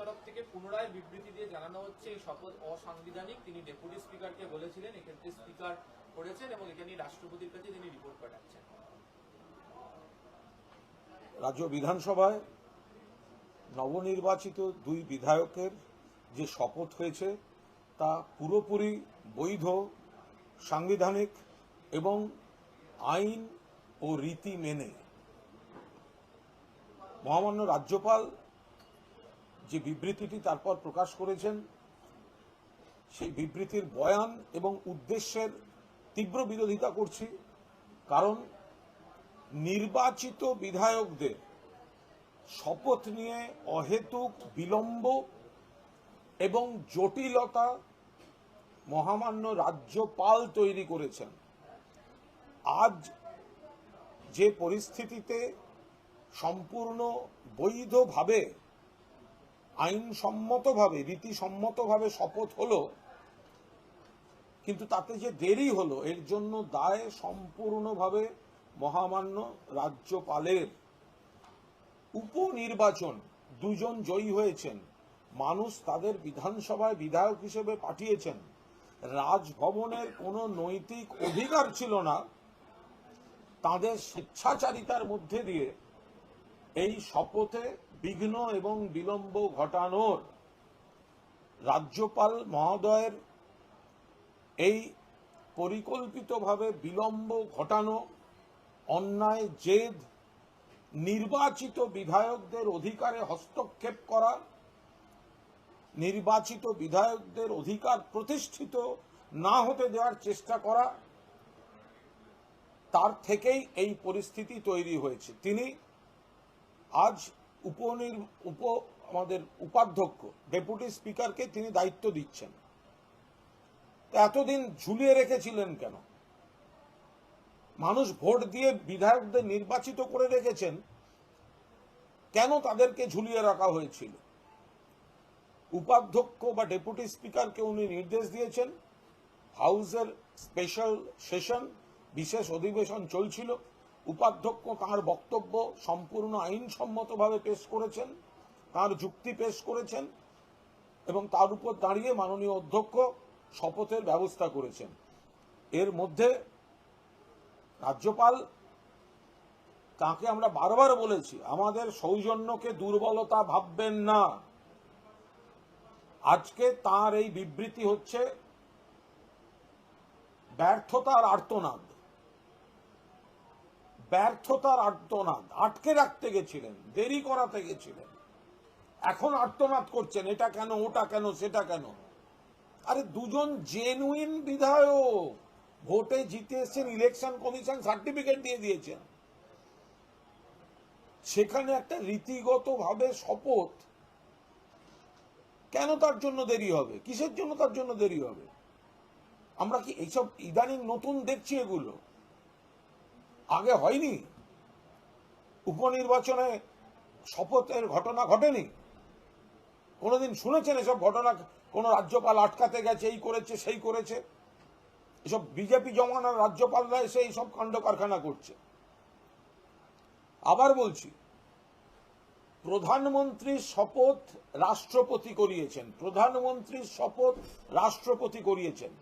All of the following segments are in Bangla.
তরফ থেকে পুনরায় বিবৃতি দিয়ে জানানো হচ্ছে এই শপথ অসাংবিধানিক। তিনি ডেপুটি স্পিকারকে বলেছিলেন, এক্ষেত্রে স্পিকার করেছেন এবং এখানে রাষ্ট্রপতির কাছে তিনি রিপোর্ট পাঠাচ্ছেন। রাজ্য বিধানসভায় নবনির্বাচিত দুই বিধায়কের যে শপথ হয়েছে তা পুরোপুরি বৈধ, সাংবিধানিক এবং আইন ও রীতি মেনে। মহামান্য রাজ্যপাল যে বিবৃতিটি তারপর প্রকাশ করেছেন, সেই বিবৃতির বয়ান এবং উদ্দেশ্যের তীব্র বিরোধিতা করছি। কারণ নির্বাচিত বিধায়কদের শপথ নিয়ে অহেতুক বিলম্ব এবং জটিলতা মহামান্য রাজ্যপাল তৈরি করেছেন। আজ যে পরিস্থিতিতে সম্পূর্ণ বৈধভাবে, আইনসম্মতভাবে, রীতিসম্মতভাবে শপথ হলো, কিন্তু তাতে যে দেরি হলো এর জন্য দায় সম্পূর্ণভাবে মহামান্য রাজ্যপালের। উপনির্বাচন, দুজন জয়ী হয়েছেন, মানুষ তাদের বিধানসভায় বিধায়ক হিসেবে পাঠিয়েছেন। রাজভবনের কোনো নৈতিক অধিকার ছিল না তাদের স্বেচ্ছাচারিতার মধ্যে দিয়ে এই শপথে বিঘ্ন এবং বিলম্ব ঘটানোর। রাজ্যপাল মহোদয়ের এই পরিকল্পিতভাবে বিলম্ব ঘটানো, অন্যায় জেদ, নির্বাচিত বিধায়কদের অধিকারে হস্তক্ষেপ করা, নির্বাচিত বিধায়কদের অধিকার প্রতিষ্ঠিত না হতে দেওয়ার চেষ্টা করা, তার থেকেই এই পরিস্থিতি তৈরি হয়েছে। তিনি আজ আমাদের উপাধ্যক্ষ ডেপুটি স্পিকারকে তিনি দায়িত্ব দিচ্ছেন। এতদিন ঝুলিয়ে রেখেছিলেন কেন? মানুষ ভোট দিয়ে বিধায়কদের নির্বাচিত করে রেখেছেন, কেন তাদেরকে ঝুলিয়ে রাখা হয়েছিল? উপাধ্যক্ষ বা ডেপুটি স্পিকারকে উনি নির্দেশ দিয়েছেন। হাউসের স্পেশাল সেশন, বিশেষ অধিবেশন চলছিল। উপাধ্যক্ষ তাঁর বক্তব্য সম্পূর্ণ আইনসম্মতভাবে পেশ করেছেন, তাঁর যুক্তি পেশ করেছেন এবং তার উপর দাঁড়িয়ে মাননীয় অধ্যক্ষ শপথের ব্যবস্থা করেছেন। এর মধ্যে রাজ্যপাল, তাকে আমরা বারবার বলেছি, আমাদের সৌজন্যকে দুর্বলতা ভাববেন না। আজকে তার এই বিবৃতি হচ্ছে ব্যর্থতার আর্তনাদ। ব্যর্থতার আর্তনাদ। আটকে রাখতে গেছিলেন, দেরি করাতে গেছিলেন, এখন আর্তনাদ করছেন এটা কেন, ওটা কেন, সেটা কেন। আরে দুজন জেনুইন বিধায়ক ভোটে জিতে এসেছেন, ইলেকশন কমিশন সার্টিফিকেট দিয়ে দিয়েছেন। সেখানে একটা রীতিগতভাবে শপথ, কেন তার জন্য দেরি হবে? কিসের জন্য তার জন্য দেরি হবে? আমরা কি এইসব ইদানিং নতুন দেখছি? এগুলো আগে হয়নি? উপনির্বাচনে শপথের ঘটনা ঘটেনি? কোনোদিন শুনেছেন এসব ঘটনা? কোন রাজ্যপাল আটকাতে গেছে, এই করেছে, সেই করেছে? এসব বিজেপি জমানার রাজ্যপালরা এসে এইসব কাণ্ড কারখানা করছে। আবার বলছি, প্রধানমন্ত্রীর শপথ রাষ্ট্রপতি করিয়েছেন, প্রধানমন্ত্রীর শপথ রাষ্ট্রপতি করিয়েছেন,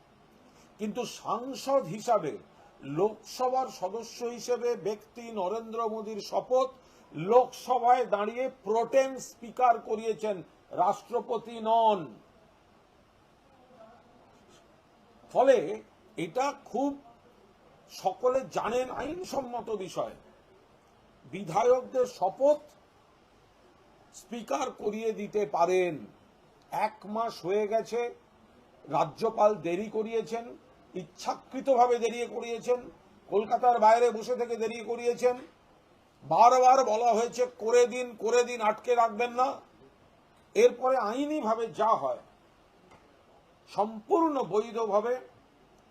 কিন্তু সাংসদ হিসাবে, লোকসভার সদস্য হিসেবে ব্যক্তি নরেন্দ্র মোদীর শপথ লোকসভায় দাঁড়িয়ে প্রোটেম স্পিকার করিয়েছেন, রাষ্ট্রপতি নন। ফলে এটা খুব সকলে জানেন আইনসম্মত বিষয়। বিধায়কদের শপথ স্পিকার করিয়ে দিতে পারেন। 1 মাস হয়ে গেছে, রাজ্যপাল দেরি করিয়েছেন, ইচ্ছাকৃতভাবে দেরি করিয়েছেন, কলকাতার বাইরে বসে থেকে দেরি করিয়েছেন। বারবার বলা হয়েছে করে দিন, করে দিন, আটকে রাখবেন না। এরপরে আইনিভাবে যা হয় সম্পূর্ণ বৈধভাবে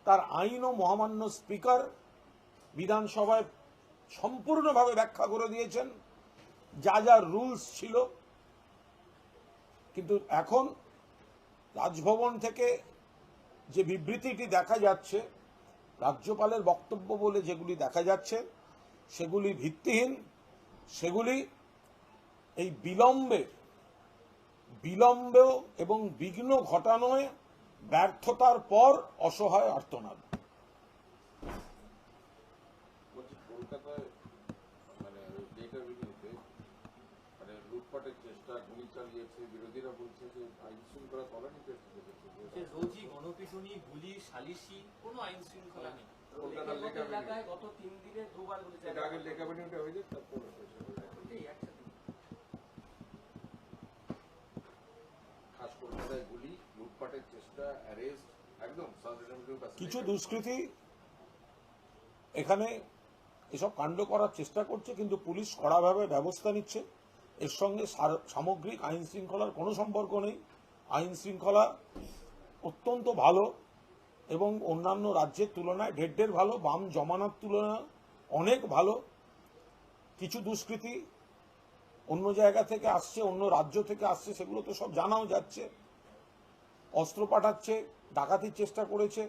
তার আইনও মহামান্য স্পিকার বিধানসভায় সম্পূর্ণভাবে ব্যাখ্যা করে দিয়েছেন, যা যা রুলস ছিল। কিন্তু এখন রাজভবন থেকে যে বিবৃতিটি দেখা যাচ্ছে, রাজ্যপালের বক্তব্য বলে যেগুলি দেখা যাচ্ছে, সেগুলি ভিত্তিহীন। সেগুলি এই বিলম্বের বিলম্ব এবং বিঘ্ন ঘটানোয় ব্যর্থতার পর অসহায় আর্তনাদ। বলছি কলকাতায় মানে ডেটার ভিত্তিতে মানে লুটপাটের চেষ্টা, গুলি চালিয়েছে, বিরোধীরা বলছে যে আইন শৃঙ্খলা তলানিতে যে রোজই গণপিটুনি, গুলি, সালিশি, কোনো আইন শৃঙ্খলা নেই। কলকাতার লেখা এলাকায় গত 3 দিনে 2 বার গুলি এটা আগে লেখা বেনিউটা হয়ে যায় তারপর একসাথে। খাস কলকাতায় গুলি, লুটপাটের চেষ্টা, অ্যারেস্ট, একদম কিছু দুষ্কৃতী এখানে এসব কাণ্ড করার চেষ্টা করছে, কিন্তু পুলিশ কড়াভাবে ব্যবস্থা নিচ্ছে। এর সঙ্গে সামগ্রিক আইন শৃঙ্খলার কোনো সম্পর্ক নেই। আইন শৃঙ্খলা অত্যন্ত ভালো এবং অন্যান্য রাজ্যের তুলনায় ঢের ভালো, বাম জমানার তুলনায় অনেক ভালো। কিছু দুষ্কৃতী অন্য জায়গা থেকে আসছে, অন্য রাজ্য থেকে আসছে, সেগুলো তো সব জানাও যাচ্ছে। অস্ত্র পাঠাচ্ছে, ডাকাতির চেষ্টা করেছে,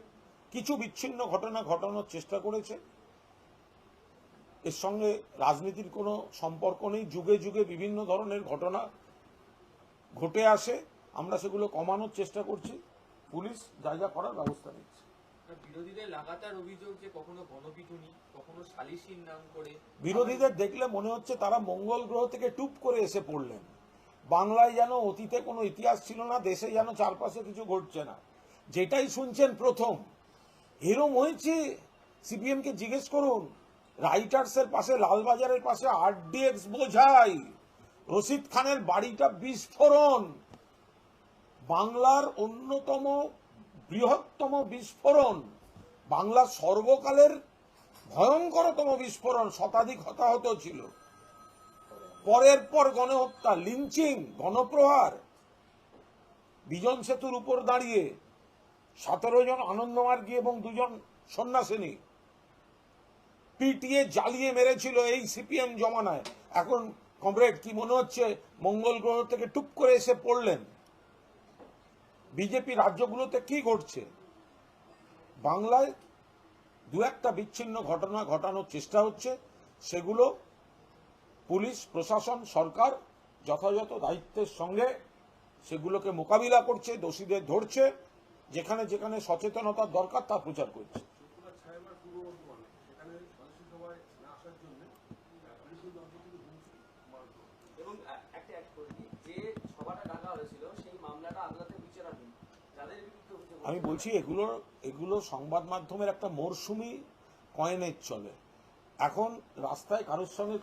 কিছু বিচ্ছিন্ন ঘটনা ঘটানোর চেষ্টা করেছে। এর সঙ্গে রাজনীতির কোনো সম্পর্ক নেই। যুগে যুগে বিভিন্ন ধরনের ঘটনা ঘটে আসে, আমরা সেগুলো কমানোর চেষ্টা করছি। পুলিশ যা যা করার ব্যবস্থা নিচ্ছে। বিরোধীদের লাগাতার অভিযোগ যে কখনো গণপিটুনি, কখনো সালিশির নাম করে। বিরোধীদের দেখলে মনে হচ্ছে তারা মঙ্গল গ্রহ থেকে টুপ করে এসে পড়লেন। বাংলায় যেন অতীতে কোনো ইতিহাস ছিল না, দেশে যেন চারপাশে কিছু ঘটছে না, যেটাই শুনছেন প্রথম। এরম হয়েছে, সিপিএম কে জিজ্ঞেস করুন। রাইটার্সের পাশে, লালবাজারের পাশে আরডিএক্স বোঝাই, রশিদ খানের বাড়িটা বিস্ফোরণ, বাংলার অন্যতম বৃহত্তম বিস্ফোরণ, বাংলার সর্বকালের ভয়ঙ্করতম বিস্ফোরণ, শতাধিক হতাহত ছিল। পরের পর গণহত্যা, লিঞ্চিং, গণপ্রহার। বিজন সেতুর উপর দাঁড়িয়ে 17 জন আনন্দমার্গী এবং 2 জন সন্ন্যাসিনী পিটিয়ে জ্বালিয়ে মেরেছিল এই সিপিএম জমানায়। এখন কমরেড কি মনে হচ্ছে মঙ্গল গ্রহ থেকে টুপ করে এসে পড়লেন? বিজেপি রাজ্যগুলোতে কি ঘটছে? বাংলায় দু একটা বিচ্ছিন্ন ঘটনা ঘটানোর চেষ্টা হচ্ছে, সেগুলো পুলিশ প্রশাসন সরকার যথাযথ দায়িত্বের সঙ্গে সেগুলোকে মোকাবিলা করছে, দোষীদের ধরছে, যেখানে যেখানে সচেতনতার দরকার তা প্রচার করছে। এবং একটা অ্যাড করে দিই, যে সভাটা ডাকা হয়েছিল সেই মামলাটা আদালতে বিচারাধীন। যাদের বিরুদ্ধে অভিযোগ আমি বলছি এগুলো সংবাদ মাধ্যমের একটা মরশুমি কয়েনের চলে। এখন রাস্তায় কারোর সঙ্গে